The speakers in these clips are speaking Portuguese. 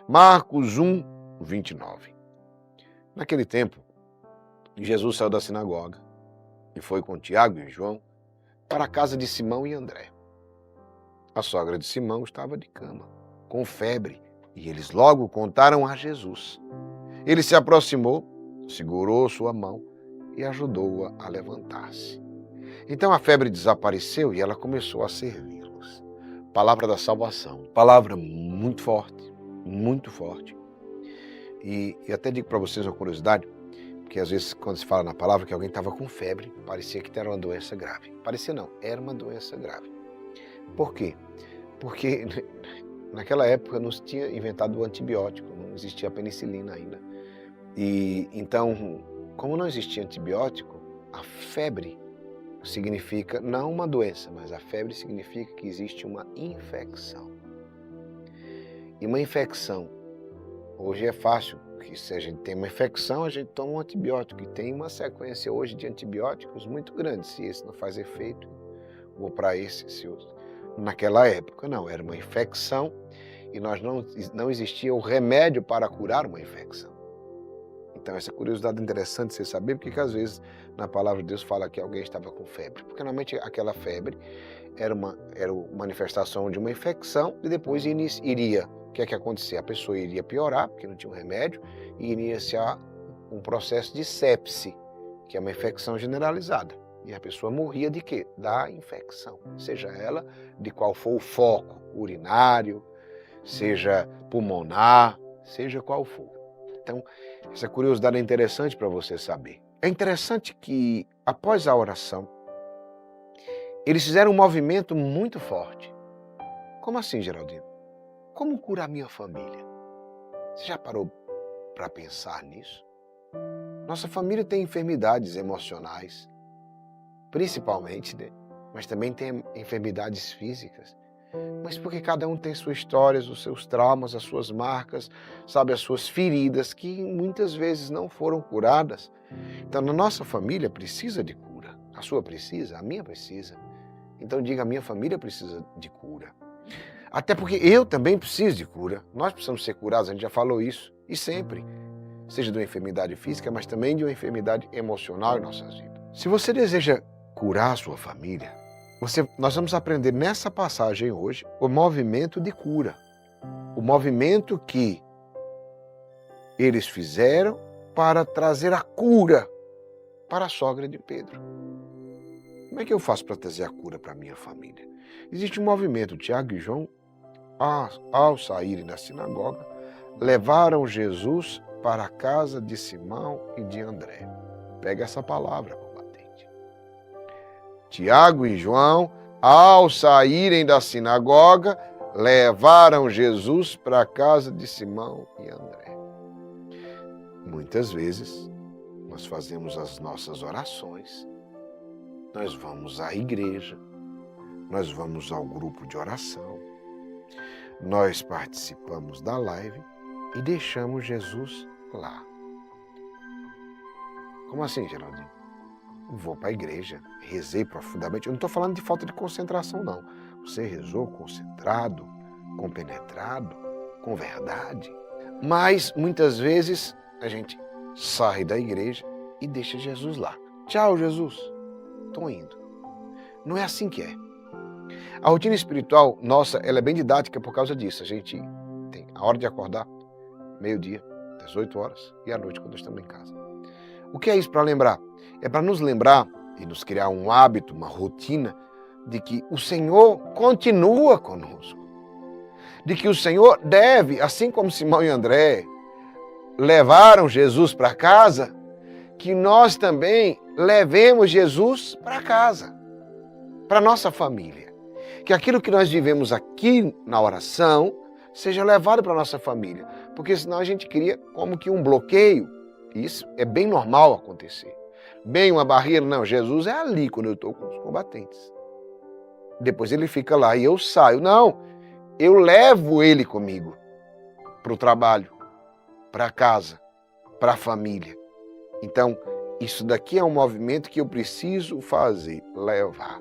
Marcos 1, 29. Naquele tempo, Jesus saiu da sinagoga e foi com Tiago e João para a casa de Simão e André. A sogra de Simão estava de cama, com febre, e eles logo contaram a Jesus. Ele se aproximou, segurou sua mão e ajudou-a a levantar-se. Então a febre desapareceu e ela começou a servi-los. Palavra da salvação. Palavra muito forte, muito forte. E até digo para vocês uma curiosidade, porque às vezes quando se fala na palavra que alguém estava com febre, parecia que era uma doença grave. Parecia não, era uma doença grave. Por quê? Porque naquela época não se tinha inventado o antibiótico, não existia a penicilina ainda. E então, como não existia antibiótico, a febre significa não uma doença, mas a febre significa que existe uma infecção. E uma infecção, hoje é fácil, que se a gente tem uma infecção, a gente toma um antibiótico. E tem uma sequência hoje de antibióticos muito grande. Se esse não faz efeito, vou para esse, se usa. Naquela época não, era uma infecção e não existia o remédio para curar uma infecção. Então essa curiosidade é interessante você saber, porque às vezes na palavra de Deus fala que alguém estava com febre. Porque normalmente aquela febre era uma manifestação de uma infecção e depois iria, o que é que acontecia? A pessoa iria piorar, porque não tinha um remédio, e iria iniciar um processo de sepse, que é uma infecção generalizada. E a pessoa morria de quê? Da infecção, seja ela de qual for o foco, urinário, seja pulmonar, seja qual for. Então, essa curiosidade é interessante para você saber. É interessante que, após a oração, eles fizeram um movimento muito forte. Como assim, Geraldino? Como curar minha família? Você já parou para pensar nisso? Nossa família tem enfermidades emocionais, principalmente, né? Mas também tem enfermidades físicas. Mas porque cada um tem suas histórias, os seus traumas, as suas marcas, sabe, as suas feridas, que muitas vezes não foram curadas. Então, a nossa família precisa de cura. A sua precisa, a minha precisa. Então, diga, a minha família precisa de cura. Até porque eu também preciso de cura. Nós precisamos ser curados, a gente já falou isso, e sempre. Seja de uma enfermidade física, mas também de uma enfermidade emocional em nossas vidas. Se você deseja curar a sua família, nós vamos aprender nessa passagem hoje o movimento de cura. O movimento que eles fizeram para trazer a cura para a sogra de Pedro. Como é que eu faço para trazer a cura para a minha família? Existe um movimento. Tiago e João, ao saírem da sinagoga, levaram Jesus para a casa de Simão e de André. Pega essa palavra, combatente. Tiago e João, ao saírem da sinagoga, levaram Jesus para a casa de Simão e André. Muitas vezes, nós fazemos as nossas orações, nós vamos à igreja, nós vamos ao grupo de oração, nós participamos da live e deixamos Jesus lá. Como assim, Geraldinho? Vou para a igreja, rezei profundamente. Eu não estou falando de falta de concentração, não. Você rezou concentrado, compenetrado, com verdade. Mas, muitas vezes, a gente sai da igreja e deixa Jesus lá. Tchau, Jesus. Estou indo. Não é assim que é. A rotina espiritual nossa, ela é bem didática por causa disso. A gente tem a hora de acordar, meio-dia, 18 horas, e à noite quando estamos em casa. O que é isso para lembrar? É para nos lembrar e nos criar um hábito, uma rotina, de que o Senhor continua conosco. De que o Senhor deve, assim como Simão e André levaram Jesus para casa, que nós também levemos Jesus para casa, para nossa família. Que aquilo que nós vivemos aqui na oração seja levado para nossa família, porque senão a gente cria como que um bloqueio. Isso é bem normal acontecer. Bem uma barreira, não, Jesus é ali quando eu estou com os combatentes. Depois ele fica lá e eu saio. Não, eu levo ele comigo para o trabalho, para casa, para a família. Então, isso daqui é um movimento que eu preciso fazer, levar.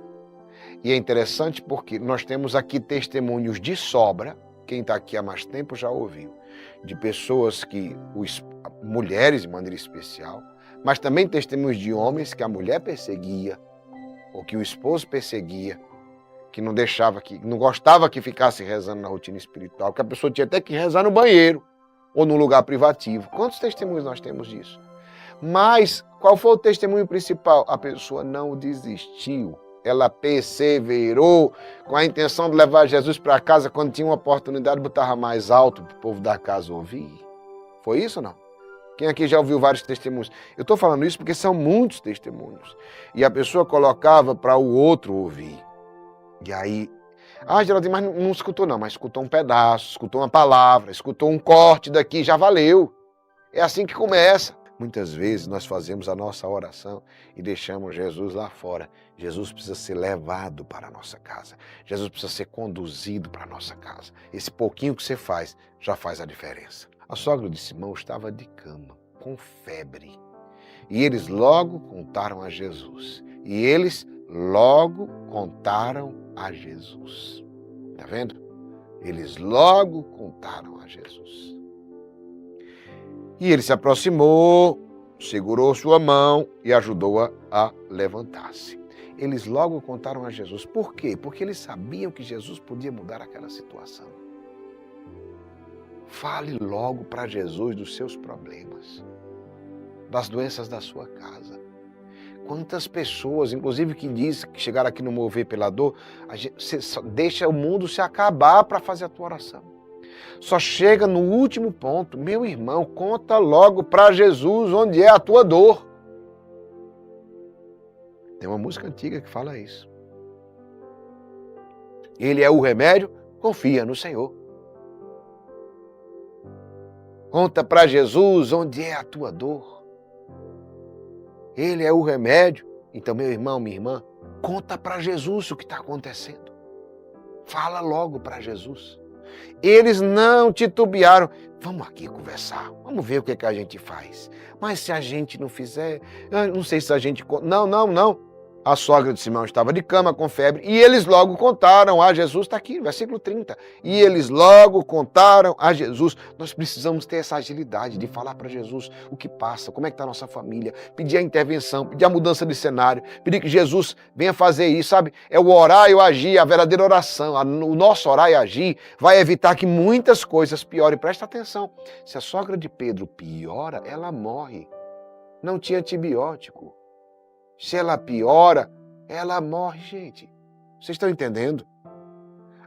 E é interessante porque nós temos aqui testemunhos de sobra, quem está aqui há mais tempo já ouviu, de pessoas que, mulheres de maneira especial, mas também testemunhos de homens que a mulher perseguia, ou que o esposo perseguia, que não deixava, que não gostava que ficasse rezando na rotina espiritual, que a pessoa tinha até que rezar no banheiro ou num lugar privativo. Quantos testemunhos nós temos disso? Mas qual foi o testemunho principal? A pessoa não desistiu. Ela perseverou com a intenção de levar Jesus para casa. Quando tinha uma oportunidade, botava mais alto para o povo da casa ouvir. Foi isso ou não? Quem aqui já ouviu vários testemunhos? Eu estou falando isso porque são muitos testemunhos. E a pessoa colocava para o outro ouvir. E aí, Geraldinho, mas não escutou não, mas escutou um pedaço, escutou uma palavra, escutou um corte daqui, já valeu. É assim que começa. Muitas vezes nós fazemos a nossa oração e deixamos Jesus lá fora. Jesus precisa ser levado para a nossa casa. Jesus precisa ser conduzido para a nossa casa. Esse pouquinho que você faz já faz a diferença. A sogra de Simão estava de cama, com febre. E eles logo contaram a Jesus. Está vendo? Eles logo contaram a Jesus. E ele se aproximou, segurou sua mão e ajudou-a a levantar-se. Eles logo contaram a Jesus. Por quê? Porque eles sabiam que Jesus podia mudar aquela situação. Fale logo para Jesus dos seus problemas, das doenças da sua casa. Quantas pessoas, inclusive que diz que chegaram aqui no Mover pela Dor, você deixa o mundo se acabar para fazer a tua oração. Só chega no último ponto. Meu irmão, conta logo para Jesus onde é a tua dor. Tem uma música antiga que fala isso. Ele é o remédio, confia no Senhor. Conta para Jesus onde é a tua dor. Ele é o remédio. Então, meu irmão, minha irmã, conta para Jesus o que está acontecendo. Fala logo para Jesus. Eles não titubearam. Vamos aqui conversar. Vamos ver o que a gente faz. Mas se a gente não fizer, eu não sei se a gente... Não. A sogra de Simão estava de cama com febre e eles logo contaram a Jesus. Está aqui, versículo 30. E eles logo contaram a Jesus. Nós precisamos ter essa agilidade de falar para Jesus o que passa, como é que está a nossa família, pedir a intervenção, pedir a mudança de cenário, pedir que Jesus venha fazer isso, sabe? É o orar e o agir, a verdadeira oração. O nosso orar e agir vai evitar que muitas coisas piorem. Presta atenção. Se a sogra de Pedro piora, ela morre. Não tinha antibiótico. Se ela piora, ela morre, gente. Vocês estão entendendo?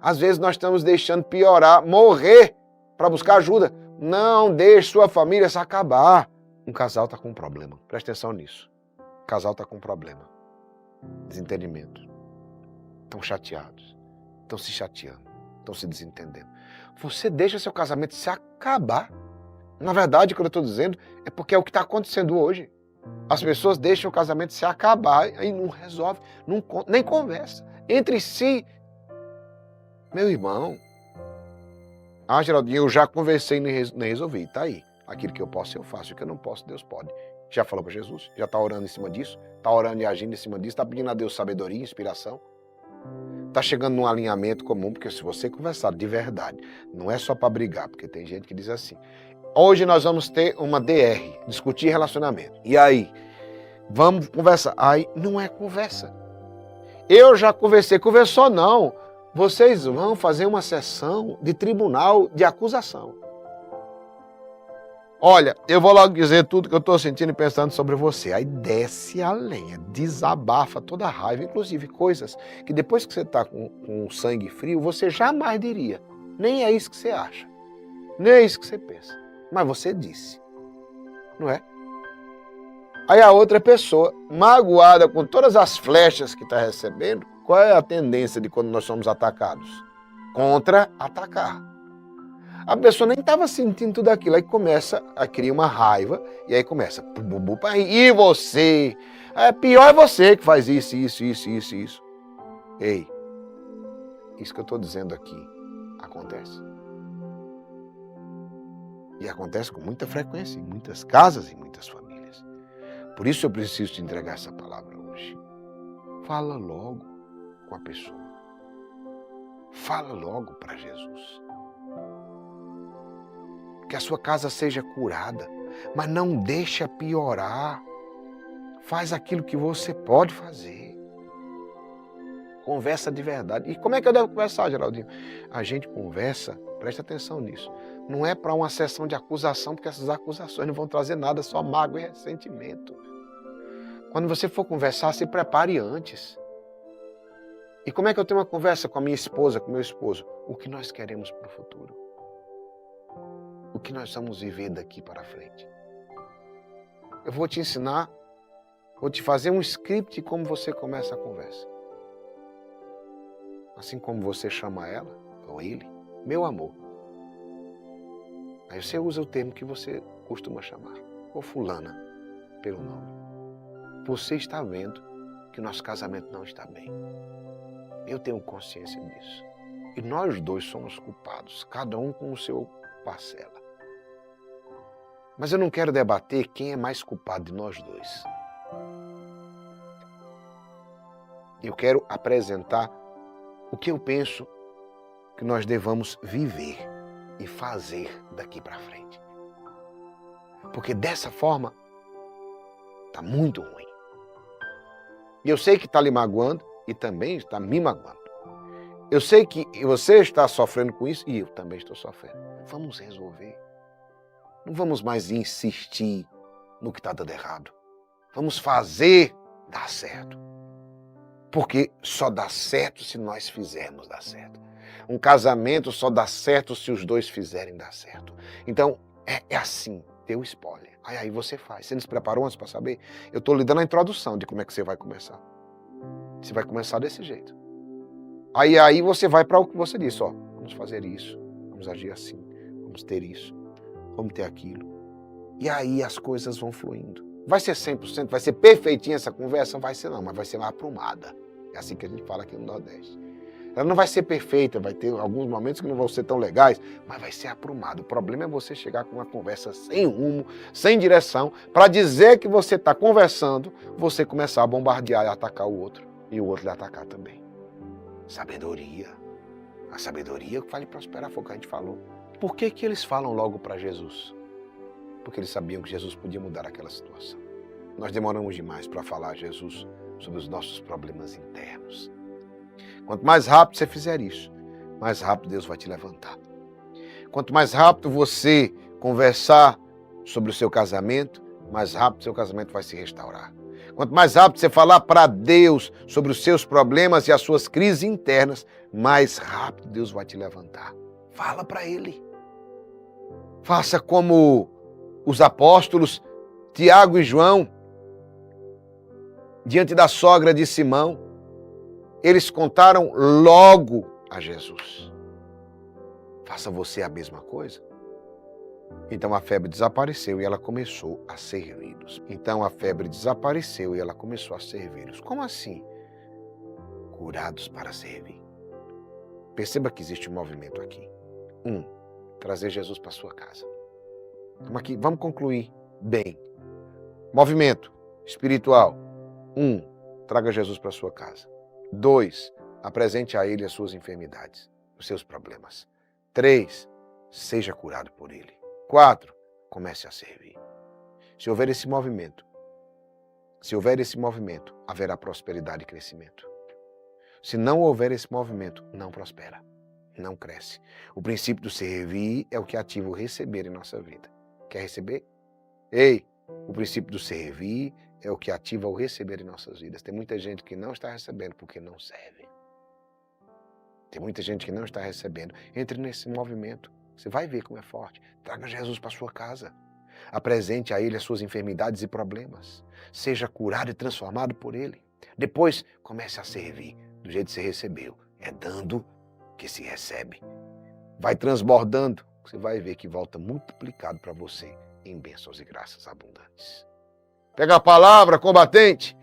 Às vezes nós estamos deixando piorar, morrer, para buscar ajuda. Não deixe sua família se acabar. Um casal está com um problema. Presta atenção nisso. O casal está com um problema. Desentendimento. Estão chateados. Estão se chateando. Estão se desentendendo. Você deixa seu casamento se acabar. Na verdade, o que eu estou dizendo é porque é o que está acontecendo hoje. As pessoas deixam o casamento se acabar e não resolve, nem conversa. Entre si, meu irmão, Geraldinho, eu já conversei e nem resolvi. Está aí. Aquilo que eu posso, eu faço. O que eu não posso, Deus pode. Já falou para Jesus? Já está orando em cima disso? Está orando e agindo em cima disso? Está pedindo a Deus sabedoria, inspiração? Está chegando num alinhamento comum, porque se você conversar de verdade, não é só para brigar, porque tem gente que diz assim... Hoje nós vamos ter uma DR, discutir relacionamento. E aí, vamos conversar. Aí, não é conversa. Eu já conversei, conversou não. Vocês vão fazer uma sessão de tribunal de acusação. Olha, eu vou logo dizer tudo que eu estou sentindo e pensando sobre você. Aí desce a lenha, desabafa toda a raiva, inclusive coisas que depois que você está com sangue frio, você jamais diria. Nem é isso que você acha. Nem é isso que você pensa. Mas você disse, não é? Aí a outra pessoa, magoada com todas as flechas que está recebendo, qual é a tendência de quando nós somos atacados? Contra-atacar. A pessoa nem estava sentindo tudo aquilo, aí começa a criar uma raiva, e aí começa, e você? Pior é você que faz isso. Ei, isso que eu estou dizendo aqui acontece. E acontece com muita frequência em muitas casas e muitas famílias. Por isso eu preciso te entregar essa palavra hoje. Fala logo com a pessoa. Fala logo para Jesus. que a sua casa seja curada, mas não deixa piorar. Faz aquilo que você pode fazer. Conversa de verdade. E como é que eu devo conversar, Geraldinho? A gente conversa, presta atenção nisso. Não é para uma sessão de acusação, porque essas acusações não vão trazer nada, só mágoa e ressentimento. Quando você for conversar, se prepare antes. E como é que eu tenho uma conversa com a minha esposa, com o meu esposo? O que nós queremos para o futuro? O que nós vamos viver daqui para frente? Eu vou te ensinar, vou te fazer um script de como você começa a conversa. Assim como você chama ela, ou ele, meu amor. Aí você usa o termo que você costuma chamar, ou fulana, pelo nome. Você está vendo que o nosso casamento não está bem. Eu tenho consciência disso. E nós dois somos culpados, cada um com o seu parcela. Mas eu não quero debater quem é mais culpado de nós dois. Eu quero apresentar o que eu penso que nós devamos viver e fazer daqui para frente. Porque dessa forma, está muito ruim. E eu sei que está lhe magoando e também está me magoando. Eu sei que você está sofrendo com isso e eu também estou sofrendo. Vamos resolver. Não vamos mais insistir no que está dando errado. Vamos fazer dar certo. Porque só dá certo se nós fizermos dar certo. Um casamento só dá certo se os dois fizerem dar certo. Então, é assim, deu spoiler. Aí você faz. Você não se preparou antes para saber? Eu estou lhe dando a introdução de como é que você vai começar. Você vai começar desse jeito. Aí você vai para o que você disse, ó. Vamos fazer isso, vamos agir assim, vamos ter isso, vamos ter aquilo. E aí as coisas vão fluindo. Vai ser 100%, vai ser perfeitinha essa conversa? Vai ser não, mas vai ser uma aprumada. É assim que a gente fala aqui no Nordeste. Ela não vai ser perfeita, vai ter alguns momentos que não vão ser tão legais, mas vai ser aprumada. O problema é você chegar com uma conversa sem rumo, sem direção, para dizer que você está conversando, você começar a bombardear e atacar o outro, e o outro lhe atacar também. Sabedoria. A sabedoria que faz prosperar, foi o que a gente falou. Por que eles falam logo para Jesus? Porque eles sabiam que Jesus podia mudar aquela situação. Nós demoramos demais para falar a Jesus sobre os nossos problemas internos. Quanto mais rápido você fizer isso, mais rápido Deus vai te levantar. Quanto mais rápido você conversar sobre o seu casamento, mais rápido seu casamento vai se restaurar. Quanto mais rápido você falar para Deus sobre os seus problemas e as suas crises internas, mais rápido Deus vai te levantar. Fala para Ele. Faça como os apóstolos Tiago e João, diante da sogra de Simão, eles contaram logo a Jesus. Faça você a mesma coisa. Então a febre desapareceu e ela começou a servi-los. Como assim? Curados para servir. Perceba que existe um movimento aqui. Trazer Jesus para sua casa. Vamos concluir bem. Movimento espiritual. traga Jesus para sua casa. 2, apresente a Ele as suas enfermidades, os seus problemas. 3, seja curado por Ele. 4, comece a servir. Se houver esse movimento, haverá prosperidade e crescimento. Se não houver esse movimento, não prospera, não cresce. O princípio do servir é o que ativa o receber em nossa vida. Quer receber? O princípio do servir é o que ativa o receber em nossas vidas. Tem muita gente que não está recebendo porque não serve. Tem muita gente que não está recebendo. Entre nesse movimento. Você vai ver como é forte. Traga Jesus para sua casa. Apresente a Ele as suas enfermidades e problemas. Seja curado e transformado por Ele. Depois, comece a servir do jeito que você recebeu. É dando que se recebe. Vai transbordando. Você vai ver que volta multiplicado para você em bênçãos e graças abundantes. Pega a palavra, combatente.